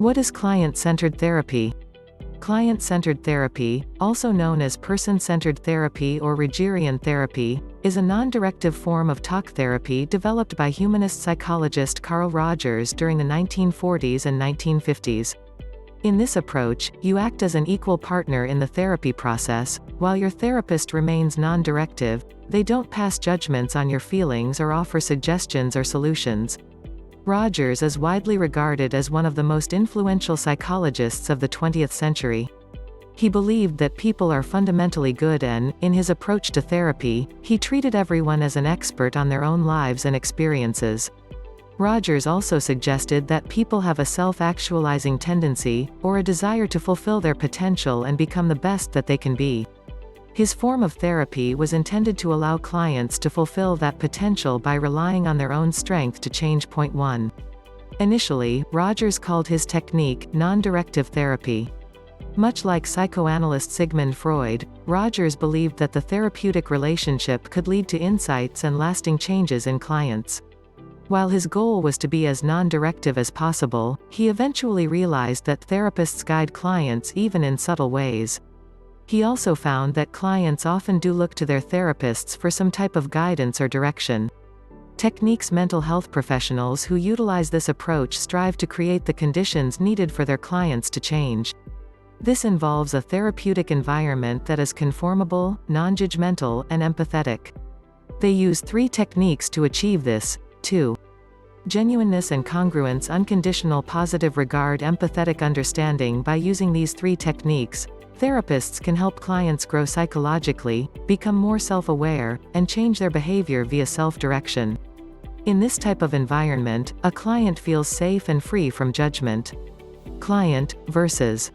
What is client-centered therapy? Client-centered therapy, also known as person-centered therapy or Rogerian therapy, is a non-directive form of talk therapy developed by humanist psychologist Carl Rogers during the 1940s and 1950s. In this approach, you act as an equal partner in the therapy process. While your therapist remains non-directive, they don't pass judgments on your feelings or offer suggestions or solutions. Rogers is widely regarded as one of the most influential psychologists of the 20th century. He believed that people are fundamentally good and, in his approach to therapy, he treated everyone as an expert on their own lives and experiences. Rogers also suggested that people have a self-actualizing tendency, or a desire to fulfill their potential and become the best that they can be. His form of therapy was intended to allow clients to fulfill that potential by relying on their own strength to change. Point 1. Initially, Rogers called his technique non-directive therapy. Much like psychoanalyst Sigmund Freud, Rogers believed that the therapeutic relationship could lead to insights and lasting changes in clients. While his goal was to be as non-directive as possible, he eventually realized that therapists guide clients even in subtle ways. He also found that clients often do look to their therapists for some type of guidance or direction. Technique's mental health professionals who utilize this approach strive to create the conditions needed for their clients to change. This involves a therapeutic environment that is conformable, non-judgmental, and empathetic. They use 3 techniques to achieve this. 2. Genuineness and congruence, unconditional positive regard, empathetic understanding. By using these 3 techniques, therapists can help clients grow psychologically, become more self-aware, and change their behavior via self-direction. In this type of environment, a client feels safe and free from judgment. Client versus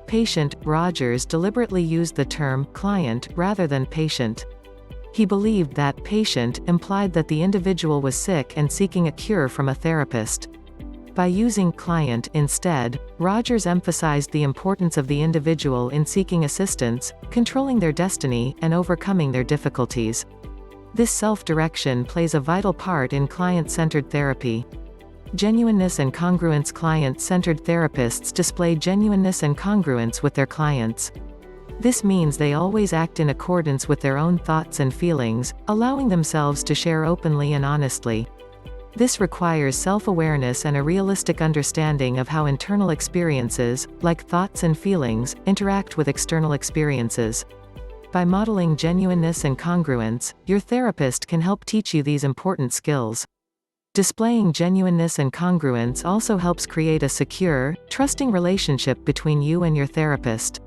patient. Rogers deliberately used the term client rather than patient. He believed that patient implied that the individual was sick and seeking a cure from a therapist. By using client instead, Rogers emphasized the importance of the individual in seeking assistance, controlling their destiny, and overcoming their difficulties. This self-direction plays a vital part in client-centered therapy. Genuineness and congruence. Client-centered therapists display genuineness and congruence with their clients. This means they always act in accordance with their own thoughts and feelings, allowing themselves to share openly and honestly. This requires self-awareness and a realistic understanding of how internal experiences, like thoughts and feelings, interact with external experiences. By modeling genuineness and congruence, your therapist can help teach you these important skills. Displaying genuineness and congruence also helps create a secure, trusting relationship between you and your therapist.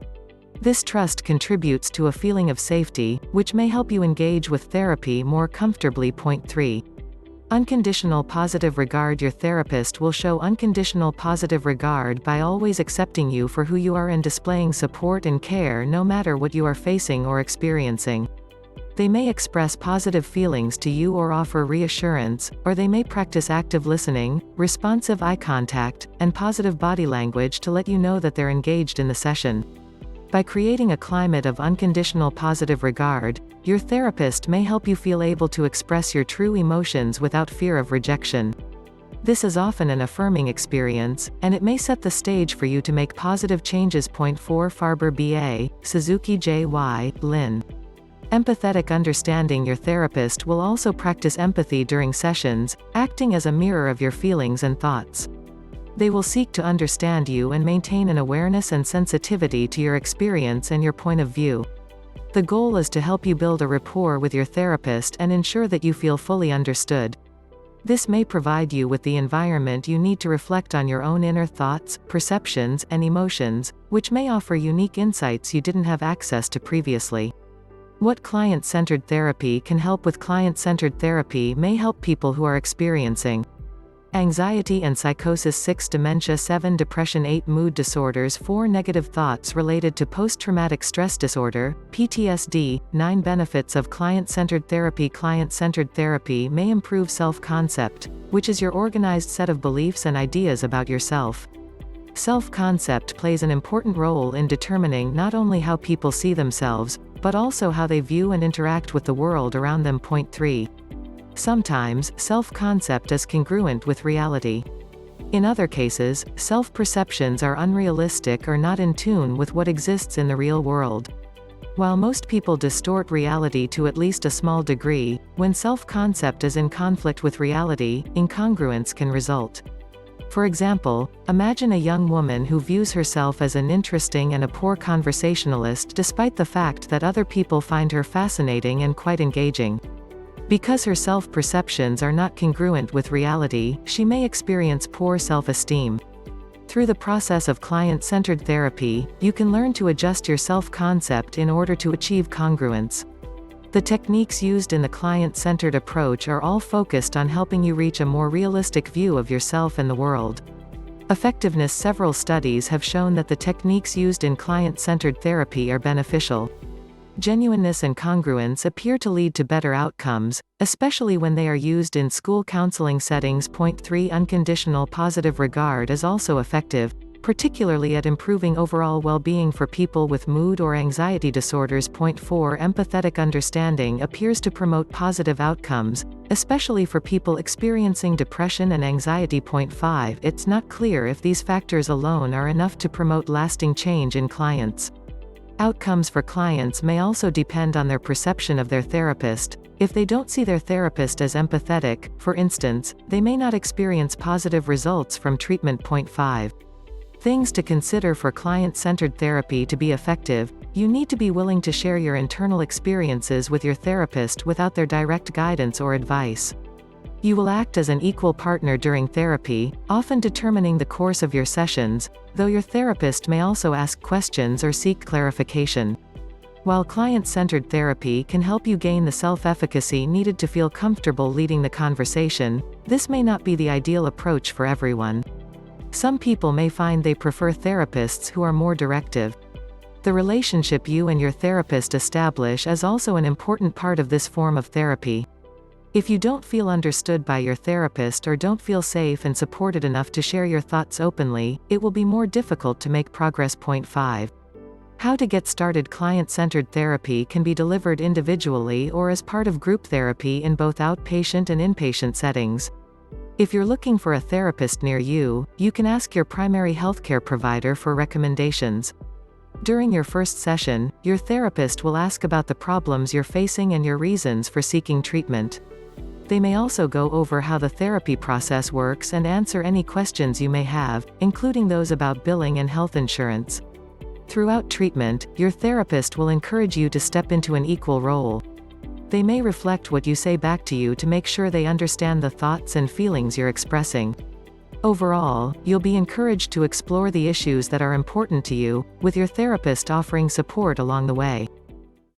This trust contributes to a feeling of safety, which may help you engage with therapy more comfortably. Point 3. Unconditional positive regard. Your therapist will show unconditional positive regard by always accepting you for who you are and displaying support and care no matter what you are facing or experiencing. They may express positive feelings to you or offer reassurance, or they may practice active listening, responsive eye contact, and positive body language to let you know that they're engaged in the session. By creating a climate of unconditional positive regard, your therapist may help you feel able to express your true emotions without fear of rejection. This is often an affirming experience, and it may set the stage for you to make positive changes. Point 4. Farber B.A., Suzuki J.Y., Lynn. Empathetic understanding. Your therapist will also practice empathy during sessions, acting as a mirror of your feelings and thoughts. They will seek to understand you and maintain an awareness and sensitivity to your experience and your point of view. The goal is to help you build a rapport with your therapist and ensure that you feel fully understood. This may provide you with the environment you need to reflect on your own inner thoughts, perceptions, and emotions, which may offer unique insights you didn't have access to previously. What client-centered therapy can help with? Client-centered therapy may help people who are experiencing anxiety and psychosis, 6 dementia, 7 depression, 8 mood disorders, 4 negative thoughts related to post-traumatic stress disorder, PTSD, 9 benefits of client-centered therapy. Client-centered therapy may improve self-concept, which is your organized set of beliefs and ideas about yourself. Self-concept plays an important role in determining not only how people see themselves, but also how they view and interact with the world around them. Point 3. Sometimes, self-concept is congruent with reality. In other cases, self-perceptions are unrealistic or not in tune with what exists in the real world. While most people distort reality to at least a small degree, when self-concept is in conflict with reality, incongruence can result. For example, imagine a young woman who views herself as an interesting and a poor conversationalist despite the fact that other people find her fascinating and quite engaging. Because her self-perceptions are not congruent with reality, she may experience poor self-esteem. Through the process of client-centered therapy, you can learn to adjust your self-concept in order to achieve congruence. The techniques used in the client-centered approach are all focused on helping you reach a more realistic view of yourself and the world. Effectiveness. Several studies have shown that the techniques used in client-centered therapy are beneficial. Genuineness and congruence appear to lead to better outcomes, especially when they are used in school counseling settings. Point 3. Unconditional positive regard is also effective, particularly at improving overall well-being for people with mood or anxiety disorders. Point 4. Empathetic understanding appears to promote positive outcomes, especially for people experiencing depression and anxiety. Point 5. It's not clear if these factors alone are enough to promote lasting change in clients. Outcomes for clients may also depend on their perception of their therapist. If they don't see their therapist as empathetic, for instance, they may not experience positive results from treatment. Point 5. Things to consider for client-centered therapy to be effective: you need to be willing to share your internal experiences with your therapist without their direct guidance or advice. You will act as an equal partner during therapy, often determining the course of your sessions, though your therapist may also ask questions or seek clarification. While client-centered therapy can help you gain the self-efficacy needed to feel comfortable leading the conversation, this may not be the ideal approach for everyone. Some people may find they prefer therapists who are more directive. The relationship you and your therapist establish is also an important part of this form of therapy. If you don't feel understood by your therapist or don't feel safe and supported enough to share your thoughts openly, it will be more difficult to make progress. Point 5. How to get started. Client-centered therapy can be delivered individually or as part of group therapy in both outpatient and inpatient settings. If you're looking for a therapist near you, you can ask your primary healthcare provider for recommendations. During your first session, your therapist will ask about the problems you're facing and your reasons for seeking treatment. They may also go over how the therapy process works and answer any questions you may have, including those about billing and health insurance. Throughout treatment, your therapist will encourage you to step into an equal role. They may reflect what you say back to you to make sure they understand the thoughts and feelings you're expressing. Overall, you'll be encouraged to explore the issues that are important to you, with your therapist offering support along the way.